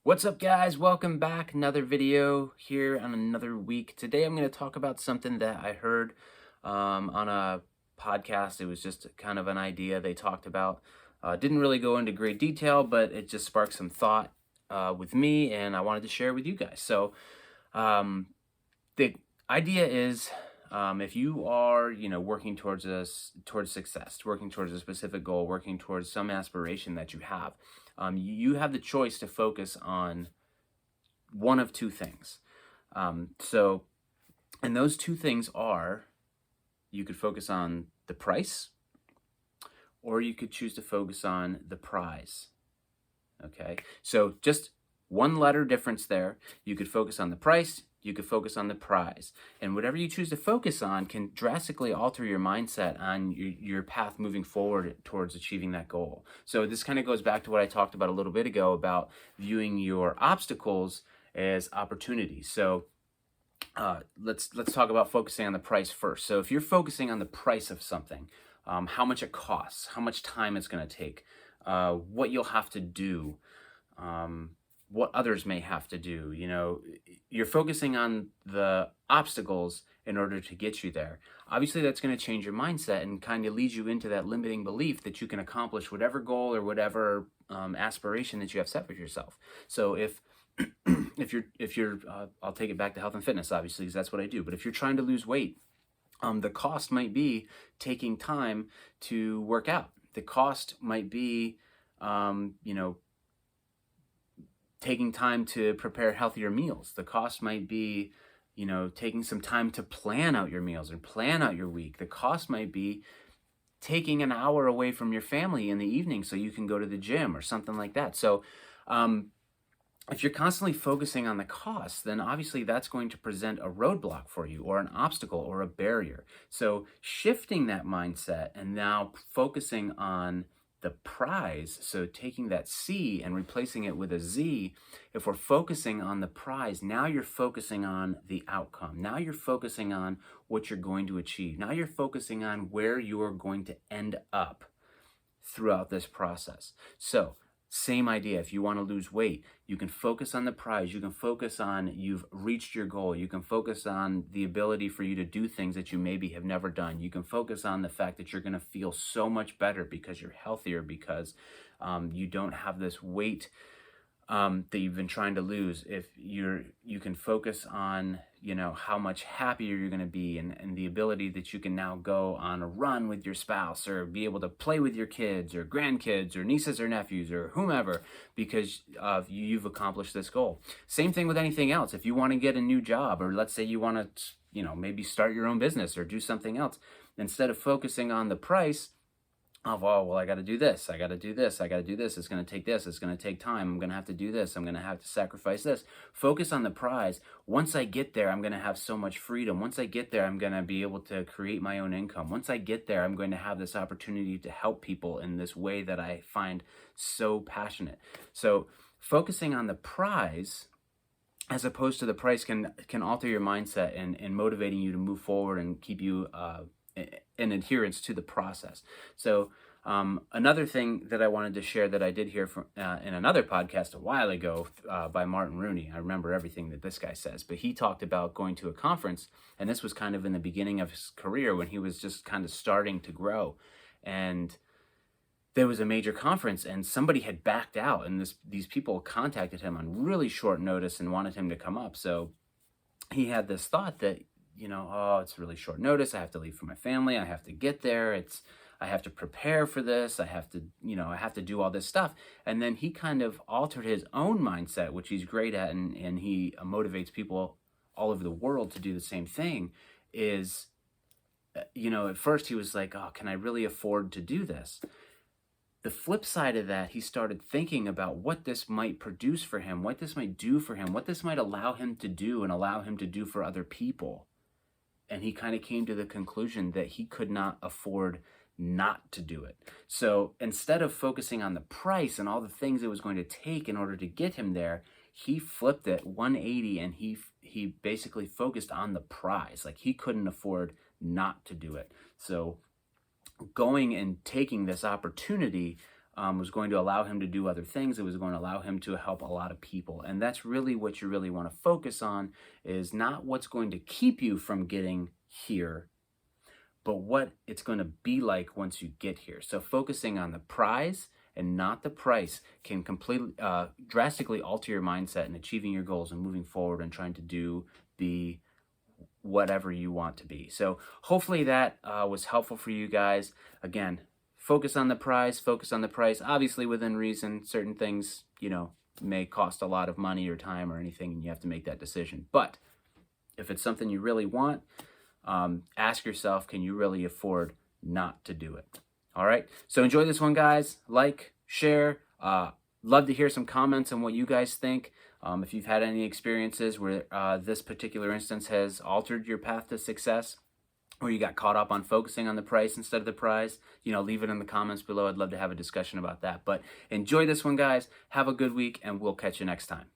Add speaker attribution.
Speaker 1: What's up, guys? Welcome back. Another video here on another week. Today I'm going to talk about something that I heard on a podcast. It was just kind of an idea they talked about. Didn't really go into great detail, but it just sparked some thought with me, and I wanted to share with you guys. So um, the idea is, if you are, working towards success, working towards a specific goal, working towards some aspiration that you have, you have the choice to focus on one of two things. So, and those two things are, you could focus on the price, or you could choose to focus on the prize. Okay, so just one letter difference there. You could focus on the price, you could focus on the prize. And whatever you choose to focus on can drastically alter your mindset on your path moving forward towards achieving that goal. So this kind of goes back to what I talked about a little bit ago about viewing your obstacles as opportunities. So let's talk about focusing on the price first. So if you're focusing on the price of something, how much it costs, how much time it's going to take, what you'll have to do, what others may have to do. You're focusing on the obstacles in order to get you there. Obviously, that's going to change your mindset and kind of lead you into that limiting belief that you can accomplish whatever goal or whatever aspiration that you have set for yourself. So if you're I'll take it back to health and fitness, obviously, because that's what I do. But if you're trying to lose weight, the cost might be taking time to work out. The cost might be, taking time to prepare healthier meals. The cost might be, taking some time to plan out your meals and plan out your week. The cost might be taking an hour away from your family in the evening so you can go to the gym or something like that. So, if you're constantly focusing on the cost, then obviously that's going to present a roadblock for you, or an obstacle, or a barrier. So shifting that mindset and now focusing on the prize, so taking that C and replacing it with a Z, if we're focusing on the prize, now you're focusing on the outcome. Now you're focusing on what you're going to achieve. Now you're focusing on where you are going to end up throughout this process. So same idea. If you want to lose weight, you can focus on the prize. You can focus on you've reached your goal. You can focus on the ability for you to do things that you maybe have never done. You can focus on the fact that you're going to feel so much better because you're healthier, because you don't have this weight that you've been trying to lose. If you can focus on, how much happier you're going to be, and the ability that you can now go on a run with your spouse, or be able to play with your kids or grandkids or nieces or nephews or whomever, because you've accomplished this goal. Same thing with anything else. If you want to get a new job, or let's say you want to, maybe start your own business or do something else, instead of focusing on the price of, oh, well, I got to do this, I got to do this, I got to do this, it's going to take this, it's going to take time, I'm going to have to do this, I'm going to have to sacrifice this. Focus on the prize. Once I get there, I'm going to have so much freedom. Once I get there, I'm going to be able to create my own income. Once I get there, I'm going to have this opportunity to help people in this way that I find so passionate. So focusing on the prize as opposed to the price can alter your mindset and motivating you to move forward and keep you in adherence to the process. So another thing that I wanted to share that I did hear from in another podcast a while ago by Martin Rooney. I remember everything that this guy says, but he talked about going to a conference, and this was kind of in the beginning of his career when he was just kind of starting to grow. And there was a major conference and somebody had backed out, and these people contacted him on really short notice and wanted him to come up. So he had this thought that, oh, it's really short notice. I have to leave for my family. I have to get there. I have to prepare for this. I have to, I have to do all this stuff. And then he kind of altered his own mindset, which he's great at, and he motivates people all over the world to do the same thing. Is, at first he was like, oh, can I really afford to do this? The flip side of that, he started thinking about what this might produce for him, what this might do for him, what this might allow him to do and allow him to do for other people. And he kind of came to the conclusion that he could not afford not to do it. So instead of focusing on the price and all the things it was going to take in order to get him there, he flipped it 180, and he basically focused on the prize. Like, he couldn't afford not to do it. So going and taking this opportunity was going to allow him to do other things. It was going to allow him to help a lot of people. And that's really what you really want to focus on, is not what's going to keep you from getting here, but what it's going to be like once you get here. So focusing on the prize and not the price can completely, drastically alter your mindset in achieving your goals and moving forward and trying to be whatever you want to be. So hopefully that was helpful for you guys. Again, focus on the prize, focus on the price, obviously within reason. Certain things, may cost a lot of money or time or anything, and you have to make that decision. But if it's something you really want, ask yourself, can you really afford not to do it? All right. So enjoy this one, guys. Like, share. Love to hear some comments on what you guys think. If you've had any experiences where this particular instance has altered your path to success, or you got caught up on focusing on the price instead of the prize, leave it in the comments below. I'd love to have a discussion about that. But enjoy this one, guys. Have a good week, and we'll catch you next time.